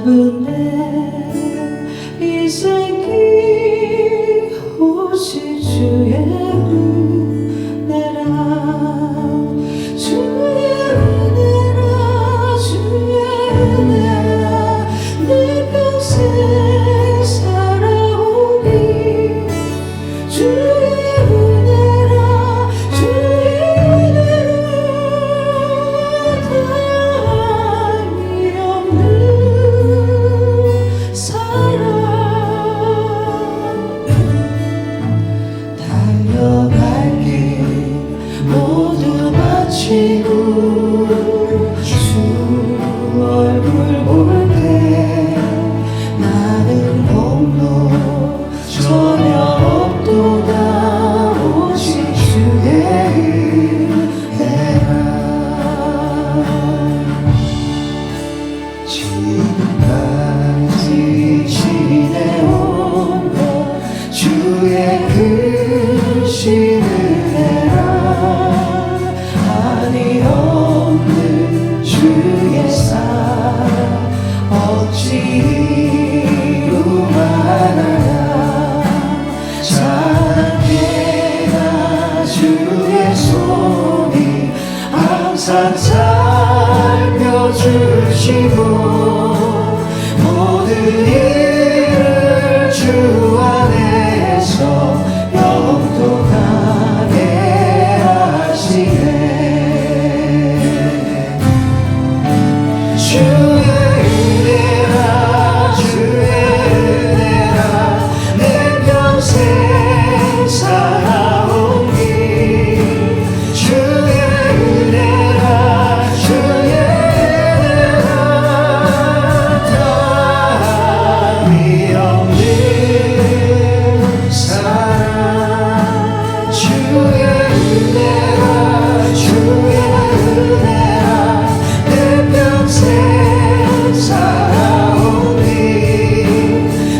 짧은 내 인생이 오직 주의 은혜라 주의 은혜라 주의 은혜라 내 평생 살아오니 주의 은혜라 주의 은혜라 다름이 없는 사랑 달려갈 길 모두 마치고 주 얼굴 볼 때 나는 공로 전혀 없도다 오직 주의 은혜라 지금까지 지내온 것 주의 크신 은혜라 한이 없는 주의 사랑 어찌로 말하랴 작게나 주의 손이 항상 살펴주시고 모든 일을 주 안에서 영통하게 하시네 주의 은혜라 주의 은혜라 내 평생 살아온 길 주의 은혜라 주의 은혜라 다름이 없는 사랑 주의 은혜라 주의 은혜라 내 평생 살아오니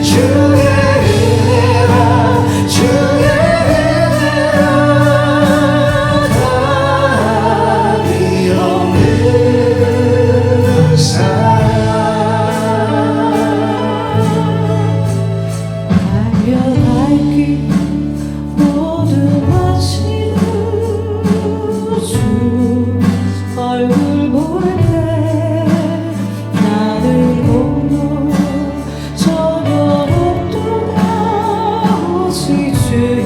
주의 은혜라 주의 은혜라 다름이 없는 사랑 달려갈 길 모두 마치고 주 얼굴 볼 때 나는 공로 전혀 없도다 오직 주의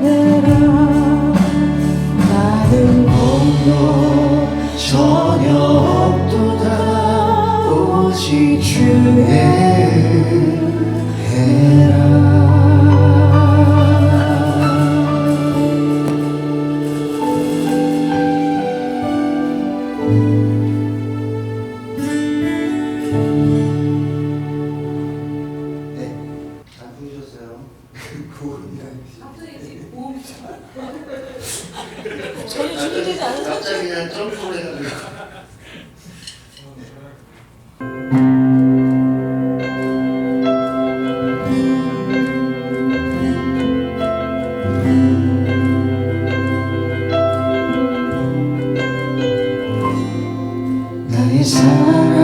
은혜라 나는 공로 전혀 없도다 오직 주의 은혜라 네, 잘 부르셨어요. 갑자기 모험이 전혀 준비되지 않은 갑자기 그냥 점프를 해가지고. 나의 사랑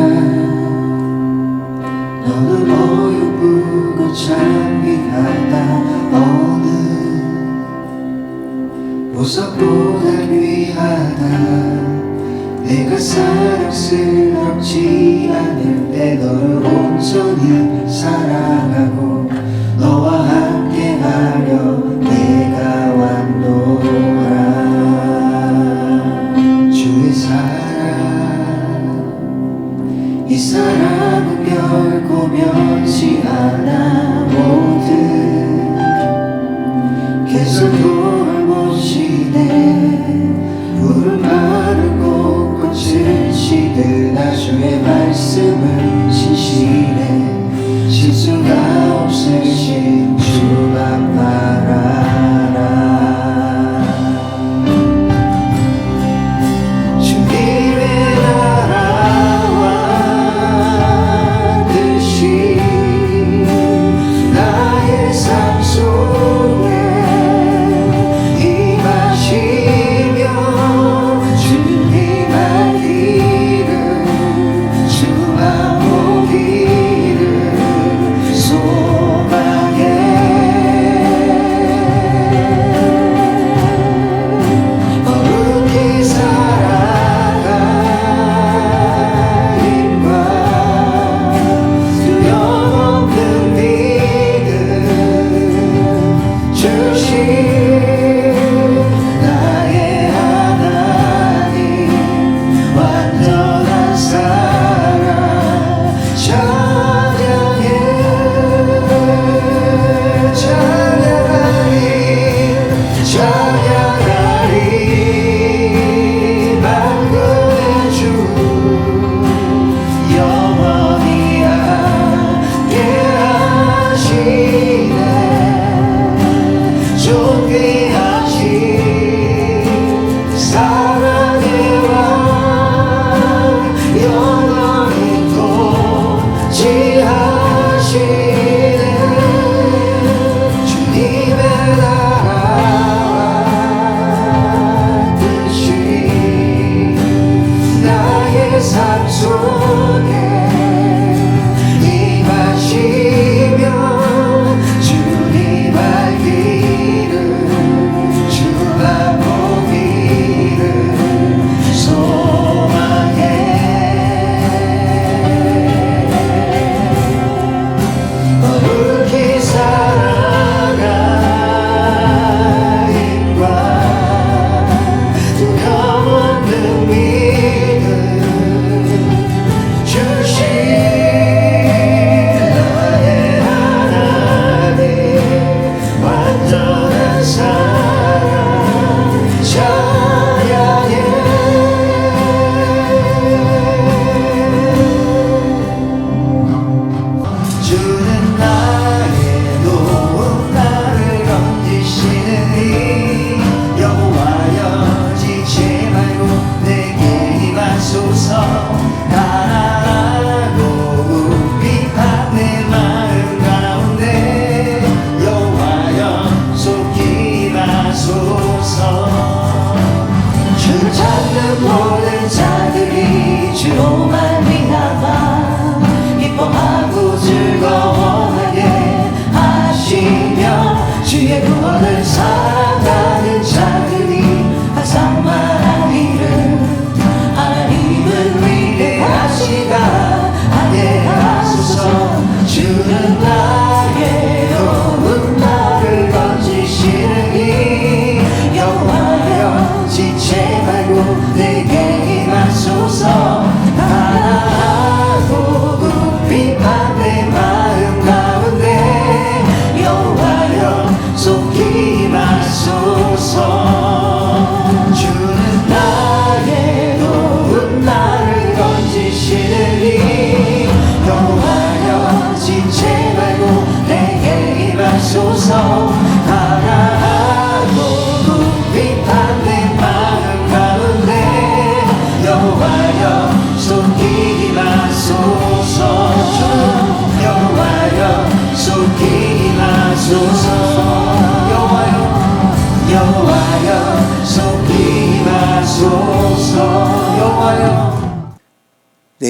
너는 어여쁘고 찬미하다 어느 보석보다 귀하다 내가 사랑스럽지 않을 때 너를 온전히 사랑하고 너와 함께하려 내가 왔노라 주의 사랑 이 사랑은 결코 변치 않아 모든 계속 돌보시네 푸른 마른 곳꽃을 시드나 주의 말씀은 진실해 실수가 없으신 주만 바라라 주님의 나라와 뜻이 나의 삶 속에 임하시며 주님 알 길은 주 앞에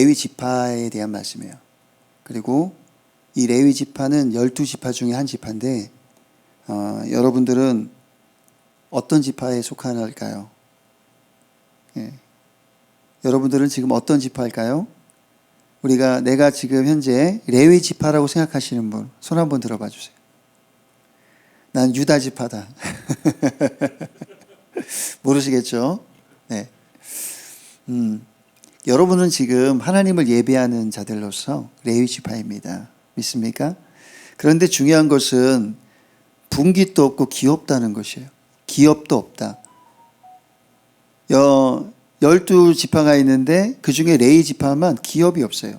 레위 지파에 대한 말씀이에요. 그리고 이 레위 지파는 12지파 중에 한 지파인데 여러분들은 어떤 지파에 속하나요? 예. 여러분들은 지금 어떤 지파일까요? 내가 지금 현재 레위 지파라고 생각하시는 분, 손 한번 들어봐 주세요. 난 유다 지파다. 모르시겠죠? 네. 여러분은 지금 하나님을 예배하는 자들로서 레위 지파입니다. 믿습니까? 그런데 중요한 것은 분깃도 없고 기업다는 것이에요. 기업도 없다. 12지파가 있는데 그 중에 레위 지파만 기업이 없어요.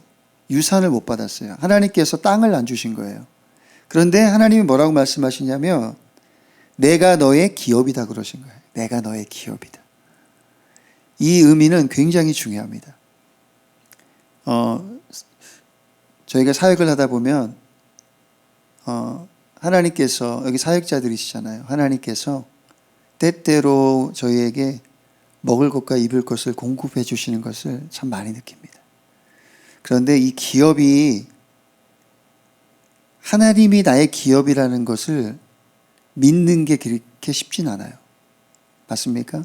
유산을 못 받았어요. 하나님께서 땅을 안 주신 거예요. 그런데 하나님이 뭐라고 말씀하시냐면 내가 너의 기업이다 그러신 거예요. 내가 너의 기업이다. 이 의미는 굉장히 중요합니다. 저희가 사역을 하다 보면 하나님께서 여기 사역자들이시잖아요. 하나님께서 때때로 저희에게 먹을 것과 입을 것을 공급해 주시는 것을 참 많이 느낍니다. 그런데 이 기업이 하나님이 나의 기업이라는 것을 믿는 게 그렇게 쉽진 않아요. 맞습니까?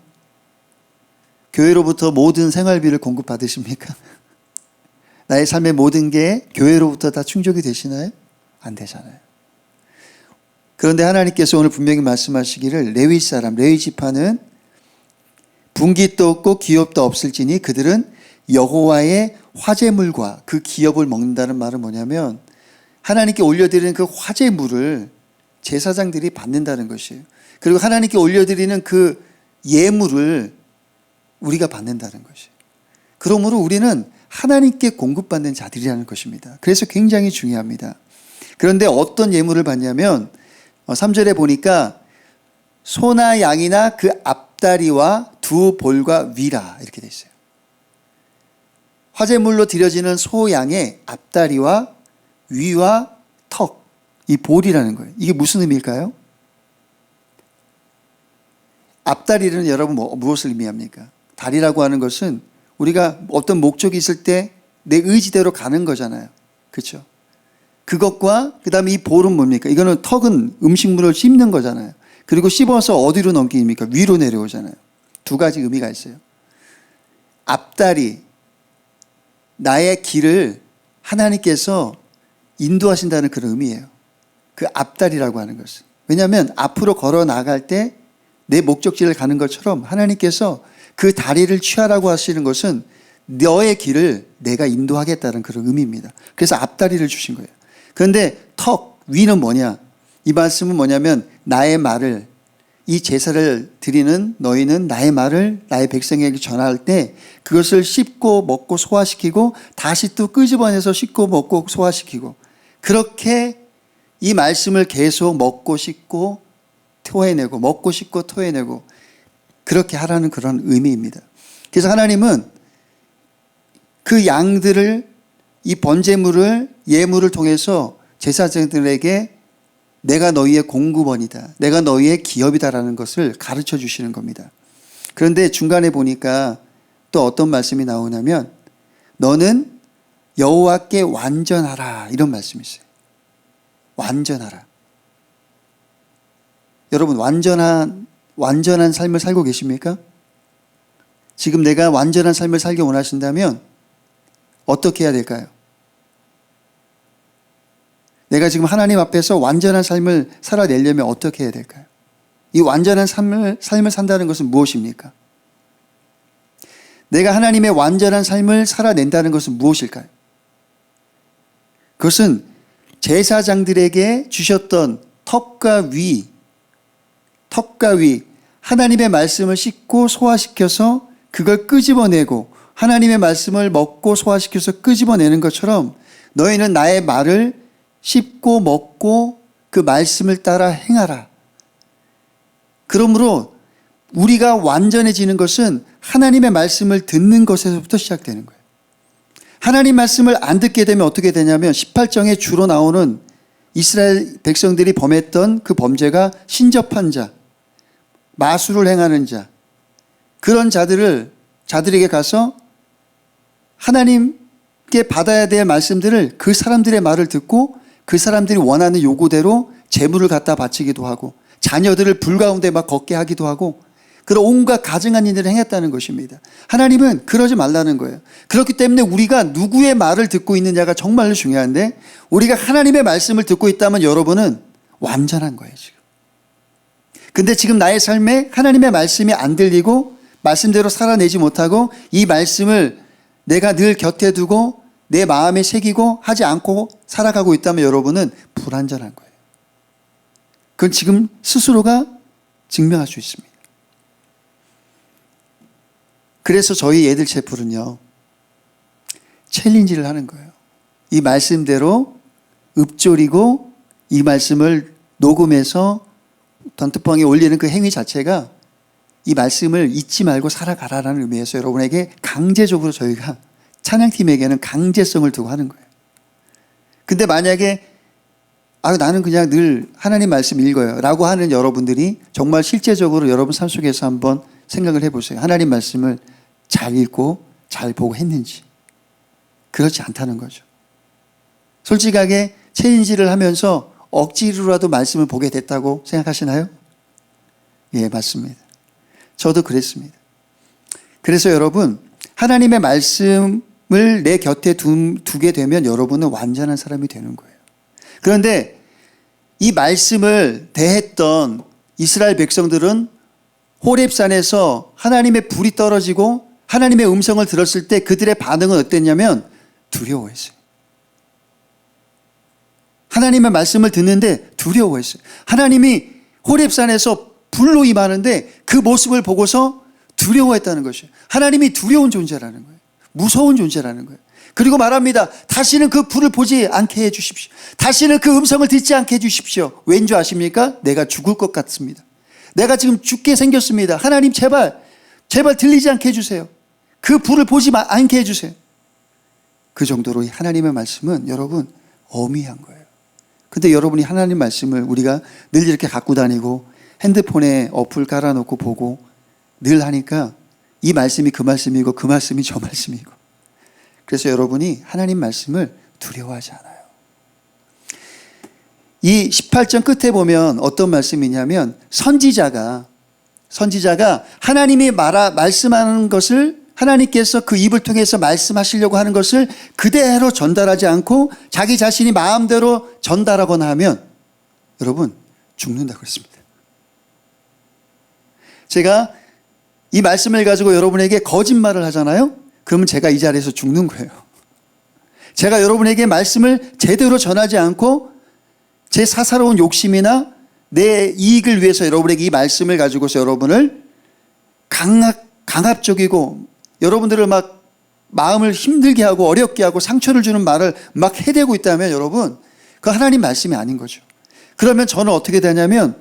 교회로부터 모든 생활비를 공급받으십니까? 나의 삶의 모든 게 교회로부터 다 충족이 되시나요? 안 되잖아요. 그런데 하나님께서 오늘 분명히 말씀하시기를 레위 사람, 레위 지파는 분깃도 없고 기업도 없을지니 그들은 여호와의 화제물과 그 기업을 먹는다는 말은 뭐냐면 하나님께 올려드리는 그 화제물을 제사장들이 받는다는 것이에요. 그리고 하나님께 올려드리는 그 예물을 우리가 받는다는 것이에요. 그러므로 우리는 하나님께 공급받는 자들이라는 것입니다. 그래서 굉장히 중요합니다. 그런데 어떤 예물을 받냐면 3절에 보니까 소나 양이나 그 앞다리와 두 볼과 위라 이렇게 돼 있어요. 화제물로 드려지는 소 양의 앞다리와 위와 턱, 이 볼이라는 거예요. 이게 무슨 의미일까요? 앞다리는 여러분 무엇을 의미합니까? 다리라고 하는 것은 우리가 어떤 목적이 있을 때 내 의지대로 가는 거잖아요. 그렇죠? 그것과 그 다음에 이 볼은 뭡니까? 이거는 턱은 음식물을 씹는 거잖아요. 그리고 씹어서 어디로 넘깁니까? 위로 내려오잖아요. 두 가지 의미가 있어요. 앞다리, 나의 길을 하나님께서 인도하신다는 그런 의미예요. 그 앞다리라고 하는 것은. 왜냐하면 앞으로 걸어 나갈 때 내 목적지를 가는 것처럼 하나님께서 그 다리를 취하라고 하시는 것은 너의 길을 내가 인도하겠다는 그런 의미입니다. 그래서 앞다리를 주신 거예요. 그런데 턱, 위는 뭐냐? 이 말씀은 뭐냐면 나의 말을, 이 제사를 드리는 너희는 나의 말을 나의 백성에게 전할 때 그것을 씹고 먹고 소화시키고 다시 또 끄집어내서 씹고 먹고 소화시키고 그렇게 이 말씀을 계속 먹고 씹고 토해내고 먹고 씹고 토해내고 그렇게 하라는 그런 의미입니다. 그래서 하나님은 그 양들을 이 번제물을 예물을 통해서 제사장들에게 내가 너희의 공급원이다. 내가 너희의 기업이다라는 것을 가르쳐 주시는 겁니다. 그런데 중간에 보니까 또 어떤 말씀이 나오냐면 너는 여호와께 완전하라 이런 말씀이 있어요. 완전하라. 여러분 완전한 삶을 살고 계십니까? 지금 내가 완전한 삶을 살기 원하신다면 어떻게 해야 될까요? 내가 지금 하나님 앞에서 완전한 삶을 살아내려면 어떻게 해야 될까요? 이 완전한 삶을 산다는 것은 무엇입니까? 내가 하나님의 완전한 삶을 살아낸다는 것은 무엇일까요? 그것은 제사장들에게 주셨던 턱과 위, 하나님의 말씀을 씻고 소화시켜서 그걸 끄집어내고 하나님의 말씀을 먹고 소화시켜서 끄집어내는 것처럼 너희는 나의 말을 씹고 먹고 그 말씀을 따라 행하라. 그러므로 우리가 완전해지는 것은 하나님의 말씀을 듣는 것에서부터 시작되는 거예요. 하나님 말씀을 안 듣게 되면 어떻게 되냐면 18장에 주로 나오는 이스라엘 백성들이 범했던 그 범죄가 신접한 자, 마술을 행하는 자, 그런 자들에게 가서 하나님 받아야 될 말씀들을 그 사람들의 말을 듣고 그 사람들이 원하는 요구대로 재물을 갖다 바치기도 하고 자녀들을 불 가운데 막 걷게 하기도 하고 그런 온갖 가증한 일들을 행했다는 것입니다. 하나님은 그러지 말라는 거예요. 그렇기 때문에 우리가 누구의 말을 듣고 있느냐가 정말로 중요한데 우리가 하나님의 말씀을 듣고 있다면 여러분은 완전한 거예요, 지금. 근데 지금 나의 삶에 하나님의 말씀이 안 들리고 말씀대로 살아내지 못하고 이 말씀을 내가 늘 곁에 두고 내 마음에 새기고 하지 않고 살아가고 있다면 여러분은 불완전한 거예요. 그건 지금 스스로가 증명할 수 있습니다. 그래서 저희 애들 채플은요, 챌린지를 하는 거예요. 이 말씀대로 읊조리고 이 말씀을 녹음해서 던트펑에 올리는 그 행위 자체가 이 말씀을 잊지 말고 살아가라라는 의미에서 여러분에게 강제적으로 저희가 찬양팀에게는 강제성을 두고 하는 거예요. 근데 만약에 나는 그냥 늘 하나님 말씀 읽어요 라고 하는 여러분들이 정말 실제적으로 여러분 삶 속에서 한번 생각을 해보세요. 하나님 말씀을 잘 읽고 잘 보고 했는지. 그렇지 않다는 거죠. 솔직하게 챌린지를 하면서 억지로라도 말씀을 보게 됐다고 생각하시나요? 예, 맞습니다. 저도 그랬습니다. 그래서 여러분, 하나님의 말씀을 내 곁에 두게 되면 여러분은 완전한 사람이 되는 거예요. 그런데 이 말씀을 대했던 이스라엘 백성들은 호렙산에서 하나님의 불이 떨어지고 하나님의 음성을 들었을 때 그들의 반응은 어땠냐면 두려워했어요. 하나님의 말씀을 듣는데 두려워했어요. 하나님이 호렙산에서 불로 임하는데 그 모습을 보고서 두려워했다는 것이에요. 하나님이 두려운 존재라는 거예요. 무서운 존재라는 거예요. 그리고 말합니다. 다시는 그 불을 보지 않게 해 주십시오. 다시는 그 음성을 듣지 않게 해 주십시오. 왠 줄 아십니까? 내가 죽을 것 같습니다. 내가 지금 죽게 생겼습니다. 하나님 제발 들리지 않게 해주세요. 그 불을 보지 않게 해주세요. 그 정도로 하나님의 말씀은 여러분 어미한 거예요. 근데 여러분이 하나님 말씀을 우리가 늘 이렇게 갖고 다니고 핸드폰에 어플 깔아놓고 보고 늘 하니까 이 말씀이 그 말씀이고 그 말씀이 저 말씀이고 그래서 여러분이 하나님 말씀을 두려워하지 않아요. 이 18절 끝에 보면 어떤 말씀이냐면 선지자가 하나님이 말씀하는 것을 하나님께서 그 입을 통해서 말씀하시려고 하는 것을 그대로 전달하지 않고 자기 자신이 마음대로 전달하거나 하면 여러분 죽는다고 그랬습니다. 제가 이 말씀을 가지고 여러분에게 거짓말을 하잖아요. 그러면 제가 이 자리에서 죽는 거예요. 제가 여러분에게 말씀을 제대로 전하지 않고 제 사사로운 욕심이나 내 이익을 위해서 여러분에게 이 말씀을 가지고서 여러분을 강압적이고 여러분들을 막 마음을 힘들게 하고 어렵게 하고 상처를 주는 말을 막 해대고 있다면 여러분 그 하나님 말씀이 아닌 거죠. 그러면 저는 어떻게 되냐면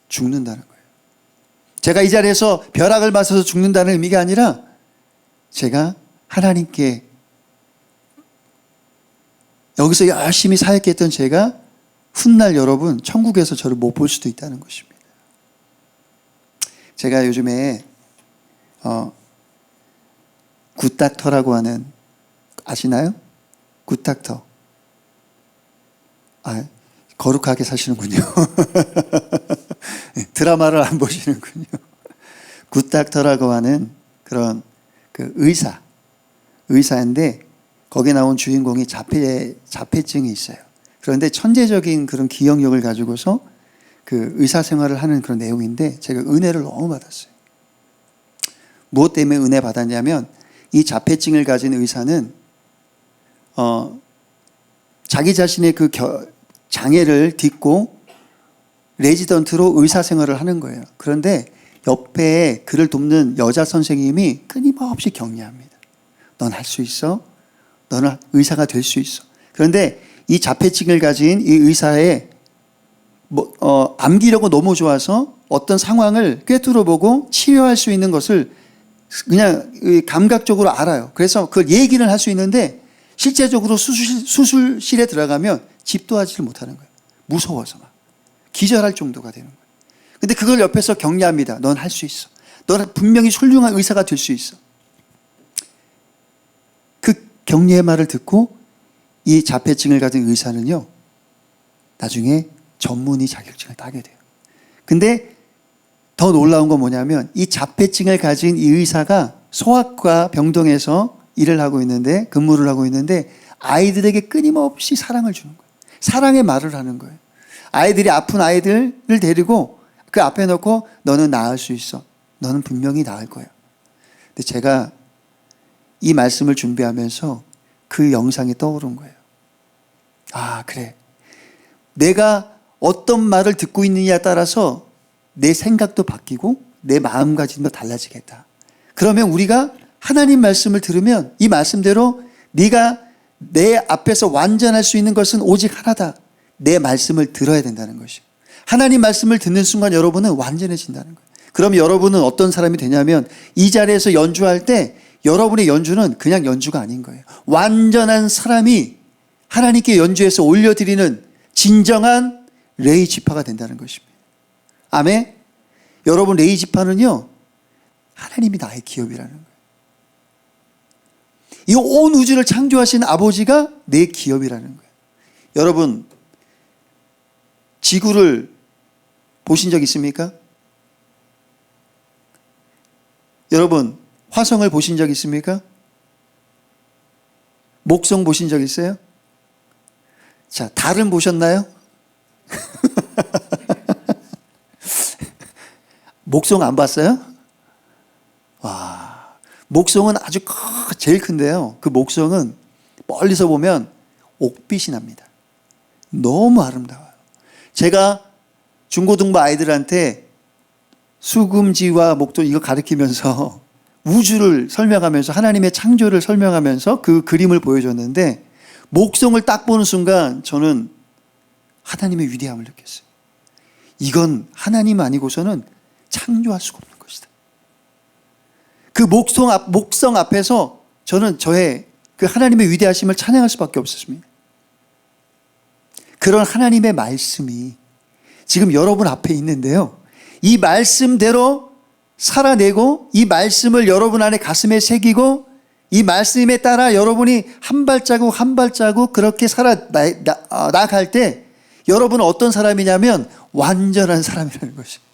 죽는다는 거예요. 제가 이 자리에서 벼락을 맞아서 죽는다는 의미가 아니라 제가 하나님께 여기서 열심히 사역했던 제가 훗날 여러분 천국에서 저를 못 볼 수도 있다는 것입니다. 제가 요즘에 굿닥터라고 하는 아시나요? 굿닥터. 거룩하게 사시는군요. 드라마를 안 보시는군요. 굿닥터라고 하는 그런 그 의사인데 거기에 나온 주인공이 자폐증이 있어요. 그런데 천재적인 그런 기억력을 가지고서 그 의사 생활을 하는 그런 내용인데 제가 은혜를 너무 받았어요. 무엇 때문에 은혜 받았냐면 이 자폐증을 가진 의사는 자기 자신의 그 장애를 딛고 레지던트로 의사 생활을 하는 거예요. 그런데 옆에 그를 돕는 여자 선생님이 끊임없이 격려합니다. 넌 할 수 있어. 너는 의사가 될 수 있어. 그런데 이 자폐증을 가진 이 의사의 암기력은 너무 좋아서 어떤 상황을 꿰뚫어보고 치료할 수 있는 것을 그냥 감각적으로 알아요. 그래서 그걸 얘기를 할 수 있는데 실제적으로 수술실에 들어가면 집도하지를 못하는 거예요. 무서워서 막 기절할 정도가 되는 거예요. 근데 그걸 옆에서 격려합니다. 넌 할 수 있어. 너는 분명히 훌륭한 의사가 될 수 있어. 격려의 말을 듣고 이 자폐증을 가진 의사는요, 나중에 전문의 자격증을 따게 돼요. 근데 더 놀라운 건 뭐냐면 이 자폐증을 가진 이 의사가 소아과 병동에서 일을 하고 있는데, 근무를 하고 있는데 아이들에게 끊임없이 사랑을 주는 거예요. 사랑의 말을 하는 거예요. 아이들이 아픈 아이들을 데리고 그 앞에 놓고 너는 나을 수 있어. 너는 분명히 나을 거야. 근데 제가 이 말씀을 준비하면서 그 영상이 떠오른 거예요. 아, 그래. 내가 어떤 말을 듣고 있느냐에 따라서 내 생각도 바뀌고 내 마음가짐도 달라지겠다. 그러면 우리가 하나님 말씀을 들으면 이 말씀대로 네가 내 앞에서 완전할 수 있는 것은 오직 하나다. 내 말씀을 들어야 된다는 것이에요. 하나님 말씀을 듣는 순간 여러분은 완전해진다는 거예요. 그럼 여러분은 어떤 사람이 되냐면 이 자리에서 연주할 때 여러분의 연주는 그냥 연주가 아닌 거예요. 완전한 사람이 하나님께 연주해서 올려드리는 진정한 레이 지파가 된다는 것입니다. 아멘. 여러분, 레이 지파는요, 하나님이 나의 기업이라는 거예요. 이 온 우주를 창조하신 아버지가 내 기업이라는 거예요. 여러분, 지구를 보신 적 있습니까? 여러분, 화성을 보신 적 있습니까? 목성 보신 적 있어요? 자, 달은 보셨나요? 목성 안 봤어요? 와, 목성은 아주 제일 큰데요. 그 목성은 멀리서 보면 옥빛이 납니다. 너무 아름다워요. 제가 중고등부 아이들한테 수금지와 목도 이거 가르치면서 우주를 설명하면서 하나님의 창조를 설명하면서 그 그림을 보여줬는데 목성을 딱 보는 순간 저는 하나님의 위대함을 느꼈어요. 이건 하나님 아니고서는 창조할 수가 없는 것이다. 그 목성 앞에서 저는 저의 그 하나님의 위대하심을 찬양할 수밖에 없었습니다. 그런 하나님의 말씀이 지금 여러분 앞에 있는데요. 이 말씀대로 살아내고 이 말씀을 여러분 안에 가슴에 새기고 이 말씀에 따라 여러분이 한 발자국 한 발자국 그렇게 나아갈 때 여러분은 어떤 사람이냐면 완전한 사람이라는 것이에요.